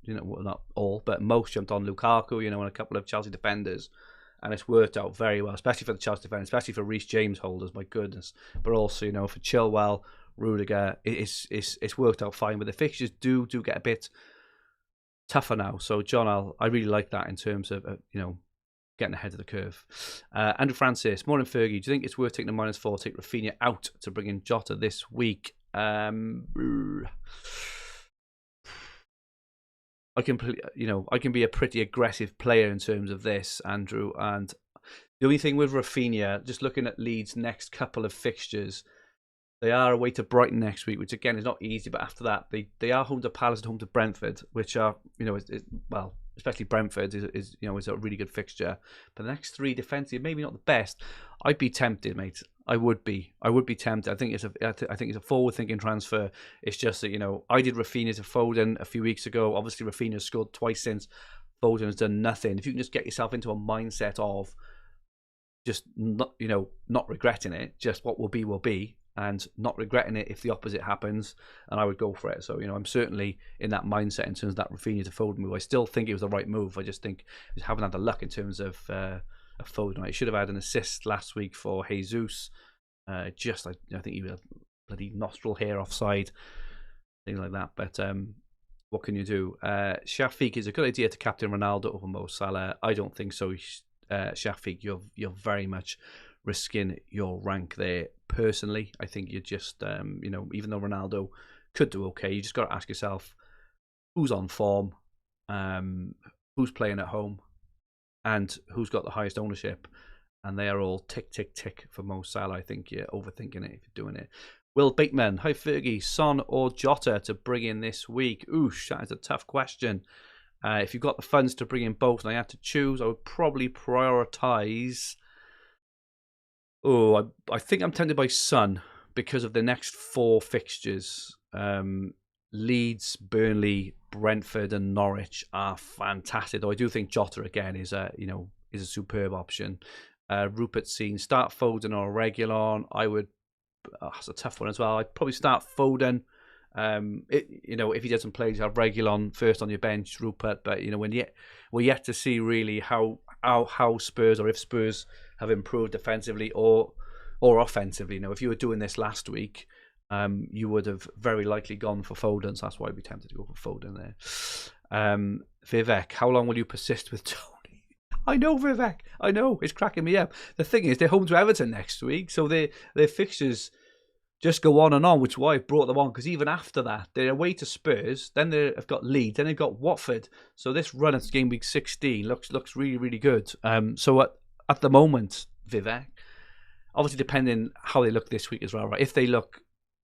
well, not all, but most jumped on Lukaku, and a couple of Chelsea defenders. And it's worked out very well, especially for the Chelsea defenders, especially for Reece James holders, my goodness. But also, for Chilwell, Rudiger, it's worked out fine. But the fixtures do get a bit tougher now. So, John, I really like that in terms of, getting ahead of the curve. Andrew Francis, morning Fergie, do you think it's worth taking a -4, take Rafinha out to bring in Jota this week? I can be a pretty aggressive player in terms of this, Andrew. And the only thing with Rafinha, just looking at Leeds' next couple of fixtures, they are away to Brighton next week, which again is not easy. But after that, they are home to Palace and home to Brentford, which are especially Brentford is a really good fixture. But the next 3 defensive, maybe not the best. I'd be tempted, mate. I would be tempted. I think it's a forward-thinking transfer. It's just that I did Rafinha to Foden a few weeks ago. Obviously, Rafinha scored twice since. Foden has done nothing. If you can just get yourself into a mindset of just not regretting it, just what will be, and not regretting it if the opposite happens, and I would go for it. So I'm certainly in that mindset in terms of that Rafinha to Foden move. I still think it was the right move. I just think I haven't had the luck in terms of Foden. He should have had an assist last week for Jesus. I think he had bloody nostril hair offside, things like that. But what can you do? Shafiq, is a good idea to captain Ronaldo over Mo Salah? I don't think so. Shafiq, you're very much risking your rank there. Personally, I think you're just even though Ronaldo could do okay, you just got to ask yourself who's on form, who's playing at home, and who's got the highest ownership. And they are all tick, tick, tick for Mo Salah. I think you're overthinking it if you're doing it. Will Bateman, hi Fergie, Son or Jota to bring in this week? Oosh, that is a tough question. If you've got the funds to bring in both and I had to choose, I would probably prioritise... I think I'm tempted by Son because of the next 4 fixtures. Leeds, Burnley, Brentford and Norwich are fantastic. Though I do think Jota again is a superb option. Rupert Seen, start Foden or Reguilon. I would. That's a tough one as well. I'd probably start Foden. If he doesn't play, you have Reguilon first on your bench, Rupert. But we're yet to see really how Spurs, or if Spurs have improved defensively or offensively. If you were doing this last week, you would have very likely gone for Foden. So that's why I'd be tempted to go for Foden there. Vivek, how long will you persist with Tony? I know, Vivek. I know. It's cracking me up. The thing is, they're home to Everton next week, so their fixtures just go on and on, which is why I've brought them on, because even after that, they're away to Spurs, then they've got Leeds, then they've got Watford. So this run at game week 16 looks really, really good. So at the moment, Vivek, obviously depending how they look this week as well, right? If they look,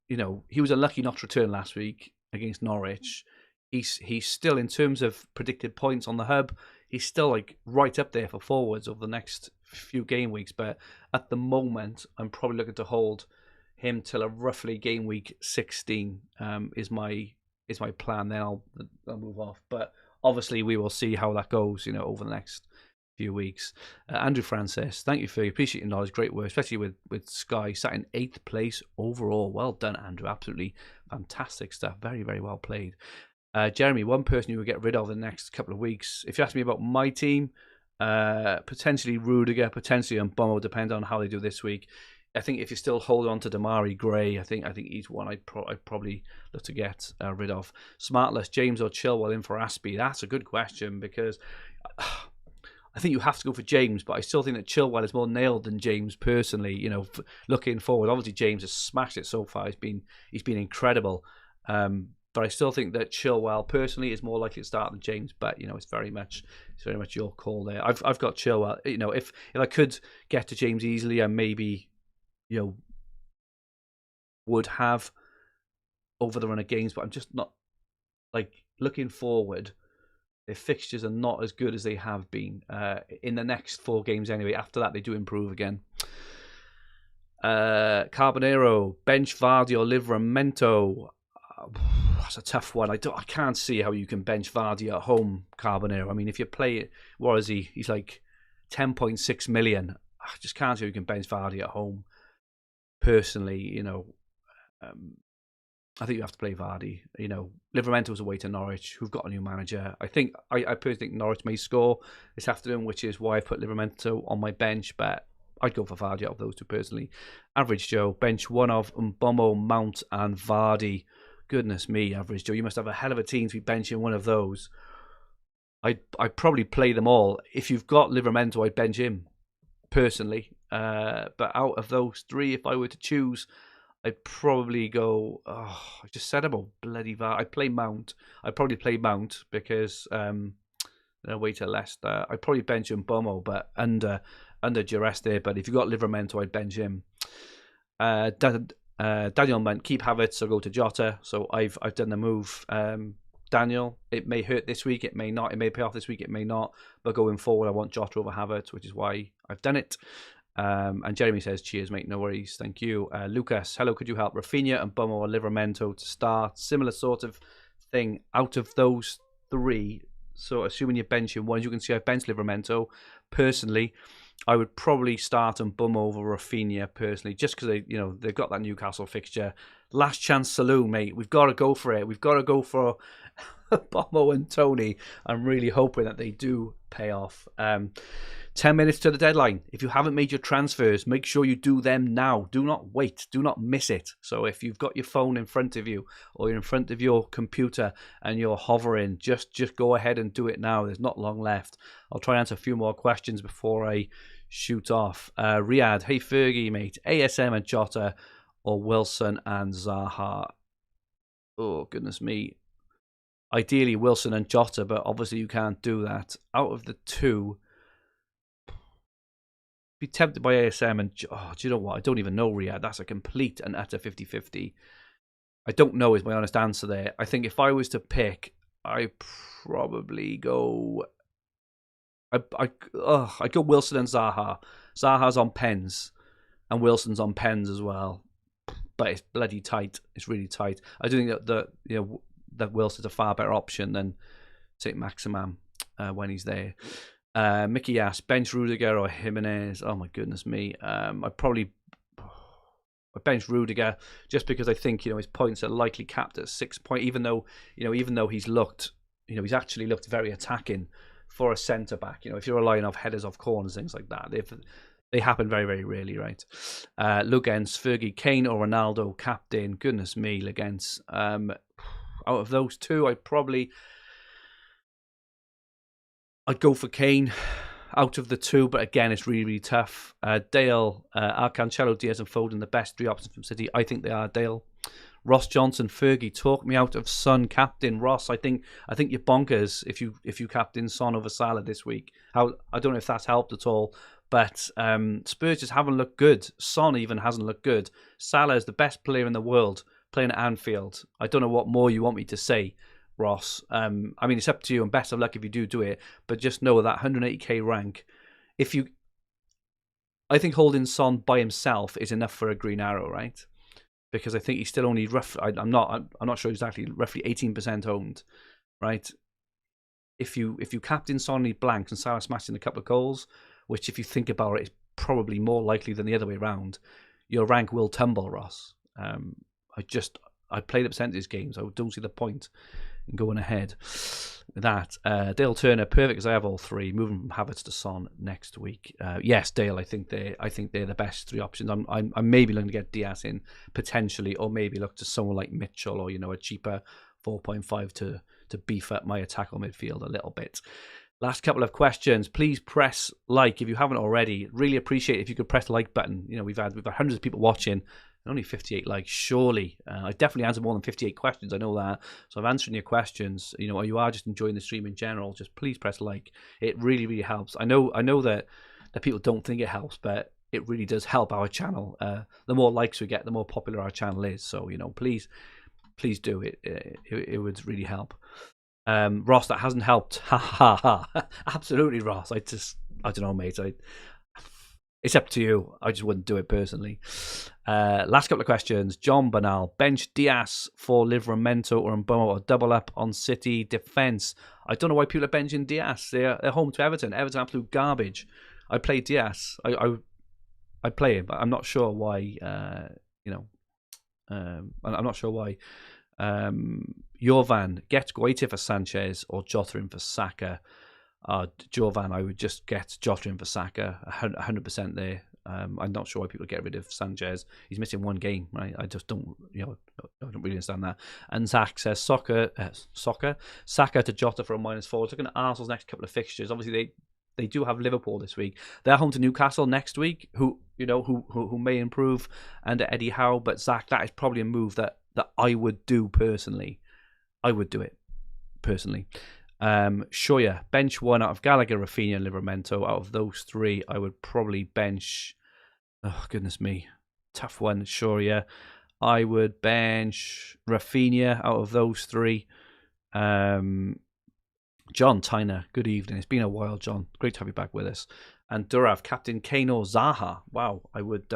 he was unlucky not to return last week against Norwich. He's still, in terms of predicted points on the hub, he's still like right up there for forwards over the next few game weeks. But at the moment, I'm probably looking to hold him till a roughly game week 16 is my plan. Then I'll move off. But obviously, we will see how that goes. Over the next few weeks. Andrew Francis, thank you for your appreciate your knowledge. Great work, especially with Sky sat in 8th place overall. Well done, Andrew. Absolutely fantastic stuff. Very, very well played. Jeremy, one person you will get rid of in the next couple of weeks. If you ask me about my team, potentially Rudiger, potentially Mbomo, depending on how they do this week. I think if you still hold on to Damari Gray, I think he's one I'd probably look to get rid of. Smartless, James or Chilwell in for Aspie? That's a good question, because I think you have to go for James, but I still think that Chilwell is more nailed than James personally. Looking forward, obviously James has smashed it so far. He's been incredible. But I still think that Chilwell personally is more likely to start than James. But it's very much your call there. I've got Chilwell. If I could get to James easily, I maybe would have over the run of games. But I'm just not looking forward. Their fixtures are not as good as they have been in the next 4 games anyway. After that, they do improve again. Carbonero, bench Vardy or Livramento? That's a tough one. I can't see how you can bench Vardy at home, Carbonero. I mean, if you play it, what is he? He's like 10.6 million. I just can't see how you can bench Vardy at home. Personally, I think you have to play Vardy. Livramento's away to Norwich, who've got a new manager. I personally think Norwich may score this afternoon, which is why I put Livramento on my bench, but I'd go for Vardy out of those two personally. Average Joe, bench one of Mbomo, Mount and Vardy. Goodness me, Average Joe, you must have a hell of a team to be benching one of those. I'd probably play them all. If you've got Livramento, I'd bench him, personally. But out of those 3, if I were to choose, I'd probably go... I just said about bloody Vardy. I'd play Mount. I'd probably play Mount because... away to Leicester. I'd probably bench Mbomo, but under duress there. But if you've got Livramento, I'd bench him. Daniel meant keep Havertz, so go to Jota. So I've done the move. Daniel, it may hurt this week, it may not. It may pay off this week, it may not. But going forward, I want Jota over Havertz, which is why I've done it. And Jeremy says, cheers, mate. No worries. Thank you. Lucas, hello. Could you help Rafinha and Mbomo or Livramento to start? Similar sort of thing. Out of those 3, so assuming you're benching one, as you can see, I've benched Livramento. Personally, I would probably start Mbomo over Rafinha personally, just because they've got that Newcastle fixture. Last chance saloon, mate. We've got to go for it. We've got to go for Mbomo and Tony. I'm really hoping that they do pay off. 10 minutes to the deadline. If you haven't made your transfers, make sure you do them now. Do not wait. Do not miss it. So if you've got your phone in front of you or you're in front of your computer and you're hovering, just go ahead and do it now. There's not long left. I'll try and answer a few more questions before I shoot off. Riyadh, hey Fergie, mate. ASM and Jota or Wilson and Zaha? Oh, goodness me. Ideally, Wilson and Jota, but obviously you can't do that. Out of the two, be tempted by ASM and... Oh, do you know what? I don't even know, Riyadh. That's a complete and utter 50-50. I don't know is my honest answer there. I think if I was to pick, I probably go... I go Wilson and Zaha. Zaha's on pens, and Wilson's on pens as well. But it's bloody tight. It's really tight. I do think that Wilson's a far better option than St. Maximum when he's there. Mickey asks, bench Rudiger or Jimenez? Oh my goodness me. I'd bench Rudiger just because I think his points are likely capped at 6 points. Even though he's looked, he's actually looked very attacking for a centre back. If you're relying off headers off corners, things like that, they happen very, very rarely, right? Lugens, Fergie, Kane or Ronaldo, captain. Goodness me, Lugens. Out of those two, I'd go for Kane out of the two, but again, it's really, really tough. Dale, are Cancelo, Diaz and Foden the best three options from City? I think they are, Dale. Ross Johnson, Fergie, talk me out of Son captain. Ross, I think you're bonkers if you captain Son over Salah this week. I don't know if that's helped at all, but Spurs just haven't looked good. Son even hasn't looked good. Salah is the best player in the world playing at Anfield. I don't know what more you want me to say, Ross. I mean, it's up to you, and best of luck if you do it. But just know that 180k rank, I think holding Son by himself is enough for a green arrow, right? Because I think he's still only I'm not sure exactly, roughly 18% owned, right? If you captain Son, he blanks and Salah smashing a couple of goals, which if you think about it is probably more likely than the other way around, your rank will tumble, Ross. I play the percentage games. I don't see the point in going ahead with that. Dale Turner, perfect because I have all three. Moving from Havertz to Son next week. Yes, Dale. I think they're the best three options. I'm maybe looking to get Diaz in potentially, or maybe look to someone like Mitchell or a cheaper 4.5 to beef up my attack on midfield a little bit. Last couple of questions. Please press like if you haven't already. Really appreciate it if you could press the like button. We've had hundreds of people watching. Only 58 likes, surely. I definitely answered more than 58 questions, I know that. So I'm answering your questions, or you are just enjoying the stream in general, just please press like. It really, really helps. I know that people don't think it helps, but it really does help our channel. The more likes we get, the more popular our channel is. So, please do it. It would really help. Ross, that hasn't helped. Ha ha ha. Absolutely, Ross. I don't know, mate. It's up to you. I just wouldn't do it personally. Last couple of questions. John Bernal, bench Diaz for Livramento or Mbomo or double up on City defence. I don't know why people are benching Diaz. They're home to Everton. Everton absolute garbage. I play Diaz. I play him, but I'm not sure why. I'm not sure why. Jovan, get Guaita for Sanchez or Jota in for Saka. Jovan, I would just get Jota in for Saka, 100% there. I'm not sure why people get rid of Sanchez. He's missing one game, right? I just don't, I don't really understand that. And Zach says Saka to Jota for a -4. Looking at Arsenal's next couple of fixtures, obviously they do have Liverpool this week. They're home to Newcastle next week, who may improve under Eddie Howe. But Zach, that is probably a move that I would do personally. I would do it personally. Shoya, bench one out of Gallagher, Rafinha, and Livramento. Out of those three, I would probably bench. Oh goodness me, tough one. Shoya, I would bench Rafinha out of those three. John Tyner, good evening. It's been a while, John. Great to have you back with us. And Durav, captain Kane or Zaha. Wow, I would.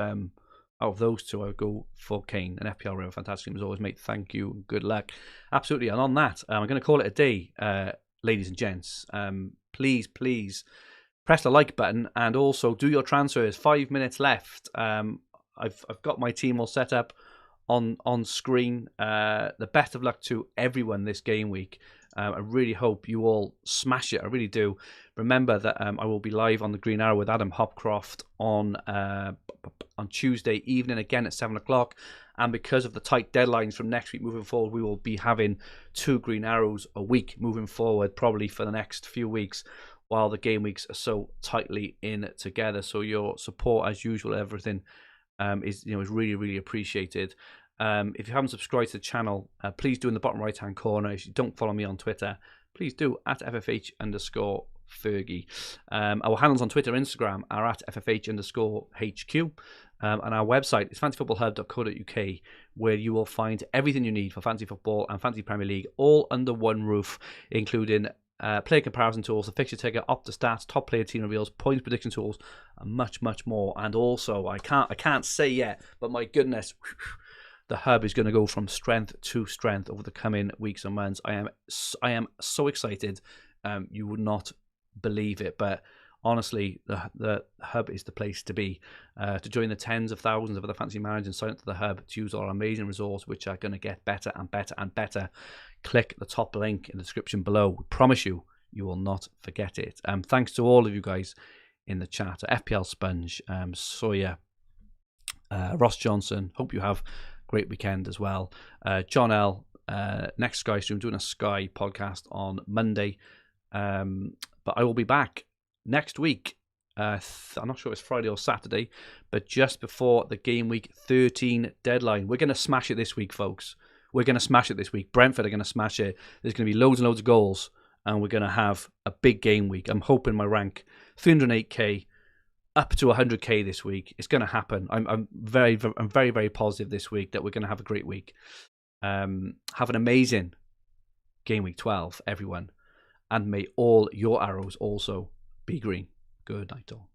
Out of those two, I would go for Kane. And FPL Real fantastic as always, mate. Thank you and good luck. Absolutely. And on that, I'm going to call it a day. Ladies and gents, please press the like button and also do your transfers. 5 minutes left. I've got my team all set up on screen. The best of luck to everyone this game week. I really hope you all smash it. I really do. Remember that I will be live on the Green Arrow with Adam Hopcroft on Tuesday evening, again at 7 o'clock. And because of the tight deadlines from next week moving forward, we will be having 2 Green Arrows a week moving forward, probably for the next few weeks, while the game weeks are so tightly in together. So your support, as usual, everything is really, really appreciated. If you haven't subscribed to the channel, please do in the bottom right hand corner. If you don't follow me on Twitter, please do at FFH_Fergie. Our handles on Twitter and Instagram are at FFH_HQ. And our website is fantasyfootballhub.co.uk, where you will find everything you need for fantasy football and fantasy Premier League, all under one roof, including player comparison tools, the fixture ticker, Opta stats, top player team reveals, points prediction tools, and much, much more. And also, I can't say yet, but my goodness, the hub is going to go from strength to strength over the coming weeks and months. I am so excited. You would not believe it, but honestly, the hub is the place to be. To join the tens of thousands of other fantasy managers and sign up to the hub to use our amazing resources, which are going to get better and better and better. Click the top link in the description below. We promise you will not forget it. Thanks to all of you guys in the chat. FPL Sponge, Sawyer, Ross Johnson. Hope you have a great weekend as well. John L. Next Sky Stream, doing a Sky podcast on Monday. But I will be back next week. I'm not sure if it's Friday or Saturday, but just before the game week 13 deadline. We're going to smash it this week, folks. We're going to smash it this week. Brentford are going to smash it. There's going to be loads and loads of goals, and we're going to have a big game week. I'm hoping my rank 308k up to 100k this week. It's going to happen. I'm very, very positive this week that we're going to have a great week. Have an amazing game week 12, everyone, and may all your arrows also be green. Good night all.